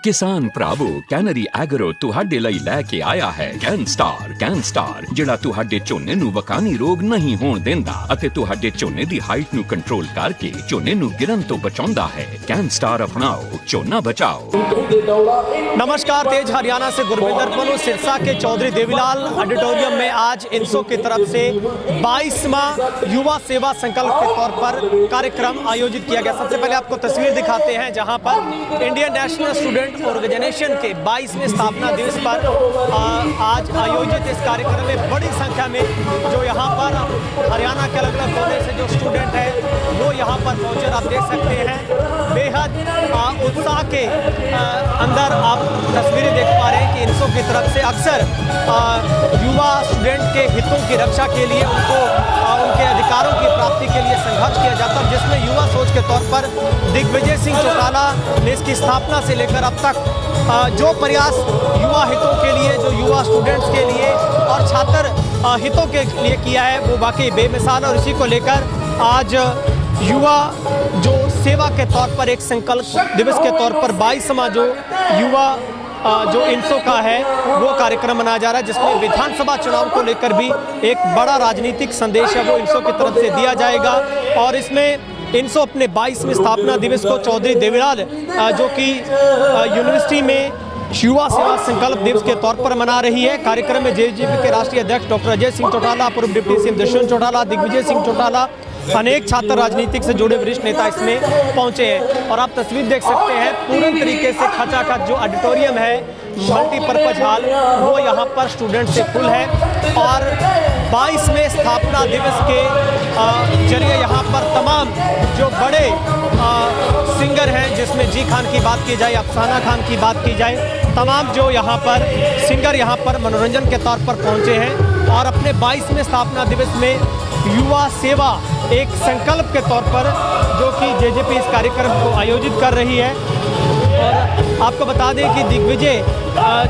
किसान प्रावो canary agro तुहाडे लई लैके आया है कैनस्टार जिहड़ा तुहाडे झोने नूं वकानी रोग नहीं होण देंदा अते तुहाडे झोने दी हाइट नूं कंट्रोल करके झोने नूं गिरन तो बचाउंदा है। कैनस्टार अपनाओ, झोना बचाओ। नमस्कार, तेज हरियाणा से गुरविंदर पनु सिरसा के चौधरी देवीलाल ऑडिटोरियम में आज इनसो की तरफ से 22वां युवा सेवा संकल्प के तौर पर कार्यक्रम आयोजित किया गया। सबसे पहले आपको तस्वीर दिखाते हैं जहां पर इंडियन नेशनल स्टूडेंट ऑर्गेनाइजेशन के 22वें स्थापना दिवस पर आज आयोजित इस कार्यक्रम में बड़ी संख्या में जो यहाँ पर हरियाणा के अलग अलग कोने से जो स्टूडेंट हैं वो यहाँ पर पहुँचे। आप देख सकते हैं बेहद उत्साह के अंदर आप तस्वीरें देख पा रहे हैं कि इनसो की तरफ से अक्सर युवा स्टूडेंट के हितों की रक्षा के लिए उनको उनके अधिकारों की प्राप्ति के लिए संघर्ष किया जाता है, जिसमें युवा सोच के तौर पर दिग्विजय सिंह चौटाला ने इसकी स्थापना से लेकर अब तक जो प्रयास युवा हितों के लिए, जो युवा स्टूडेंट्स के लिए और छात्र हितों के लिए किया है वो वाकई बेमिसाल। और इसी को लेकर आज युवा जो सेवा के तौर पर एक संकल्प दिवस के तौर पर 22वां जो युवा जो इनसो का है वो कार्यक्रम मनाया जा रहा है, जिसमें विधानसभा चुनाव को लेकर भी एक बड़ा राजनीतिक संदेश है वो इनसो की तरफ से दिया जाएगा। और इसमें इनसो अपने 22वें स्थापना दिवस को चौधरी देवीलाल जो कि यूनिवर्सिटी में युवा सेवा संकल्प दिवस के तौर पर मना रही है। कार्यक्रम में जेजेपी के राष्ट्रीय अध्यक्ष डॉक्टर अजय सिंह चौटाला, पूर्व डिप्टी सीएम दुष्यंत चौटाला, दिग्विजय सिंह चौटाला, अनेक छात्र राजनीतिक से जुड़े वरिष्ठ नेता इसमें पहुंचे हैं। और आप तस्वीर देख सकते हैं पूर्ण तरीके से खचाखच जो ऑडिटोरियम है मल्टीपर्पज हॉल वो यहाँ पर स्टूडेंट से फुल है। और 22वें स्थापना दिवस के जरिए यहाँ पर तमाम जो बड़े सिंगर हैं, जिसमें जी खान की बात की जाए, अफसाना खान की बात की जाए, तमाम जो यहाँ पर सिंगर यहाँ पर मनोरंजन के तौर पर पहुँचे हैं और अपने 22वें स्थापना दिवस में युवा सेवा एक संकल्प के तौर पर जो कि जेजेपी इस कार्यक्रम को आयोजित कर रही है। और आपको बता दें कि दिग्विजय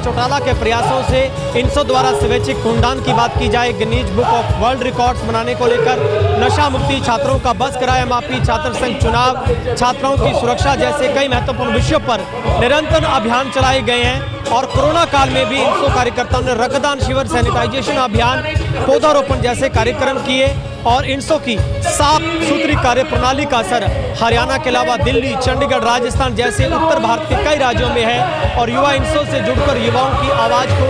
चौटाला के प्रयासों से इनसो द्वारा स्वैच्छिक खूनदान की बात की जाए, Guinness book of world records बनाने को लेकर, नशा मुक्ति, छात्रों का बस किराया माफी, छात्र संघ चुनाव, छात्राओं की सुरक्षा जैसे कई महत्वपूर्ण विषयों पर निरंतर अभियान चलाए गए हैं। और कोरोना काल में भी इनसो कार्यकर्ताओं ने रक्तदान शिविर, सैनिटाइजेशन अभियान, पौधारोपण जैसे कार्यक्रम किए। और इनसो की साफ सुथरी कार्य प्रणाली का असर हरियाणा के अलावा दिल्ली, चंडीगढ़, राजस्थान जैसे उत्तर भारत के कई राज्यों में है। और युवा इनसो से जुड़कर युवाओं की आवाज़ को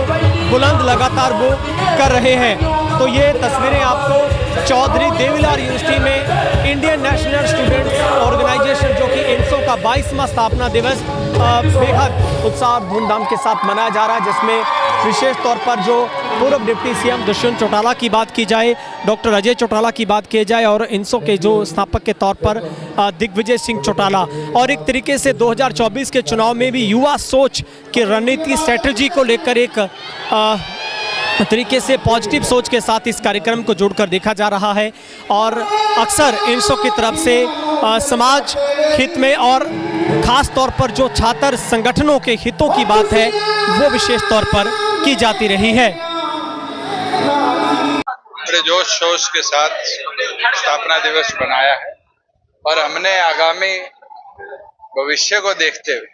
बुलंद लगातार वो कर रहे हैं। तो ये तस्वीरें आपको चौधरी देवीलाल यूनिवर्सिटी में इंडियन नेशनल स्टूडेंट्स ऑर्गेनाइजेशन जो कि इनसो का 22वां स्थापना दिवस बेहद उत्साह और धूमधाम के साथ मनाया जा रहा है, जिसमें विशेष तौर पर जो पूर्व डिप्टी सीएम दुष्यंत चौटाला की बात की जाए, डॉक्टर अजय चौटाला की बात की जाए और इनसो के जो स्थापक के तौर पर दिग्विजय सिंह चौटाला। और एक तरीके से 2024 के चुनाव में भी युवा सोच की रणनीति स्ट्रेटजी को लेकर एक तरीके से पॉजिटिव सोच के साथ इस कार्यक्रम को जोड़कर देखा जा रहा है। और अक्सर इनसो की तरफ से समाज हित में और ख़ास तौर पर जो छात्र संगठनों के हितों की बात है वो विशेष तौर पर की जाती रही है। बड़े जोश शोश के साथ स्थापना दिवस बनाया है और हमने आगामी भविष्य को देखते हुए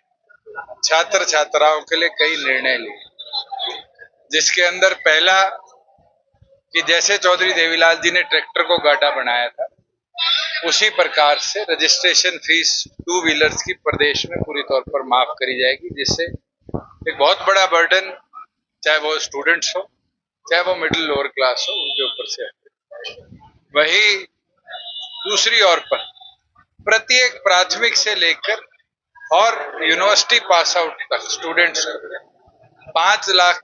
छात्र छात्राओं के लिए कई निर्णय लिए, जिसके अंदर पहला कि जैसे चौधरी देवीलाल जी ने ट्रैक्टर को गाटा बनाया था उसी प्रकार से रजिस्ट्रेशन फीस टू व्हीलर्स की प्रदेश में पूरी तौर पर माफ करी जाएगी, जिससे एक बहुत बड़ा बर्डन चाहे वो स्टूडेंट्स हो चाहे वो मिडिल लोअर क्लास हो उनके ऊपर से है। वही दूसरी ओर पर प्रत्येक प्राथमिक से लेकर और यूनिवर्सिटी पास आउट तक स्टूडेंट्स को 5 लाख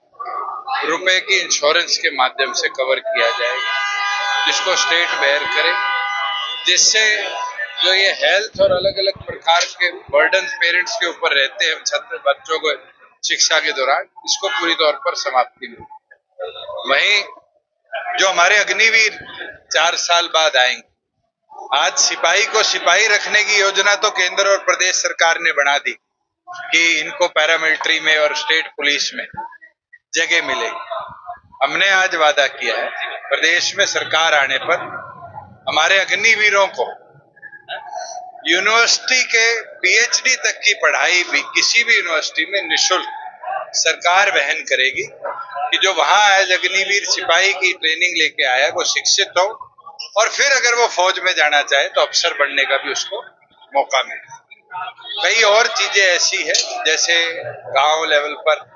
रुपए की इंश्योरेंस के माध्यम से कवर किया जाएगा, जिसको स्टेट बेयर करे, जिससे जो ये हेल्थ और अलग अलग प्रकार के बर्डन पेरेंट्स के ऊपर रहते हैं छात्र बच्चों को शिक्षा के दौरान, इसको पूरी तौर पर समाप्ति मिले। वहीं जो हमारे अग्निवीर 4 साल बाद आएंगे, आज सिपाही को सिपाही रखने की योजना तो केंद्र और प्रदेश सरकार ने बना दी कि इनको पैरामिलिट्री में और स्टेट पुलिस में जगह मिलेगी। हमने आज वादा किया है प्रदेश में सरकार आने पर हमारे अग्निवीरों को यूनिवर्सिटी के पीएचडी तक की पढ़ाई भी किसी भी यूनिवर्सिटी में निशुल्क सरकार वहन करेगी कि जो वहां एज अग्निवीर सिपाही की ट्रेनिंग लेके आया वो शिक्षित हो और फिर अगर वो फौज में जाना चाहे तो अफसर बनने का भी उसको मौका मिले। कई और चीजें ऐसी है जैसे गांव लेवल पर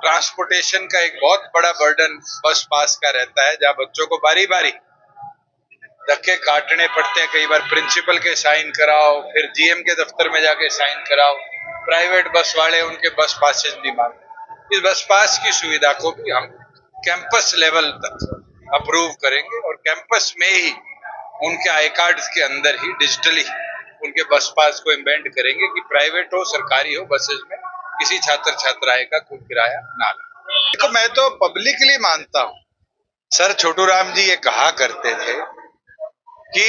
ट्रांसपोर्टेशन का एक बहुत बड़ा बर्डन बस पास का रहता है, जहां बच्चों को बारी बारी धक्के काटने पड़ते हैं। कई बार प्रिंसिपल के साइन कराओ, फिर जीएम के दफ्तर में जाके साइन कराओ, प्राइवेट बस वाले उनके बस पासेस भी मांगते। इस बस पास की सुविधा को भी हम कैंपस लेवल तक अप्रूव करेंगे और कैंपस में ही उनके आई कार्ड के अंदर ही डिजिटली उनके बस पास को इम्बेंड करेंगे कि प्राइवेट हो सरकारी हो बसेस में किसी छात्र छात्राएं का कोई किराया ना लगे। देखो, मैं तो पब्लिकली मानता हूँ, सर छोटू राम जी ये कहा करते थे कि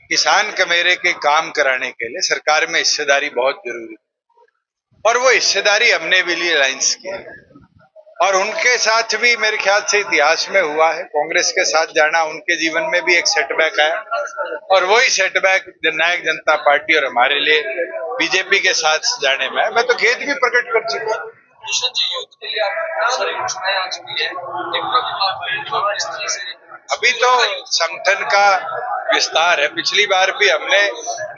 किसान कमेरे के काम कराने के लिए सरकार में हिस्सेदारी बहुत जरूरी है और वो हिस्सेदारी हमने भी लिए अलायंस की और उनके साथ भी मेरे ख्याल से इतिहास में हुआ है। कांग्रेस के साथ जाना उनके जीवन में भी एक सेटबैक आया और वही सेटबैक जननायक जनता पार्टी और हमारे लिए बीजेपी के साथ जाने में है। मैं तो खेद भी प्रकट कर चुका हूँ। अभी तो संगठन का विस्तार है। पिछली बार भी हमने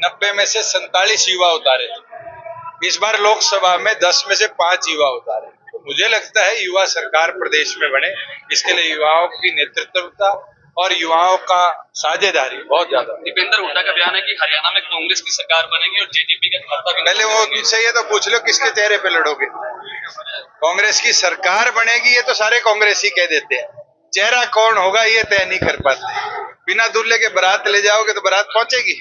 90 में से 47 युवा उतारे थे, इस बार लोकसभा में 10 में से 5 युवा उतारे। तो मुझे लगता है युवा सरकार प्रदेश में बने, इसके लिए युवाओं की नेतृत्वता और युवाओं का साझेदारी बहुत ज्यादा। दीपेंद्र हुड्डा का बयान है कि हरियाणा में कांग्रेस की सरकार बनेगी और जेजेपी का खाता भी। पहले वो उनसे ये तो पूछ लो किसके चेहरे पे लड़ोगे। कांग्रेस की सरकार बनेगी ये तो सारे कांग्रेसी कह देते हैं, चेहरा कौन होगा ये तय नहीं कर पाते। बिना दूल्हे के बारात ले जाओगे तो बारात पहुंचेगी।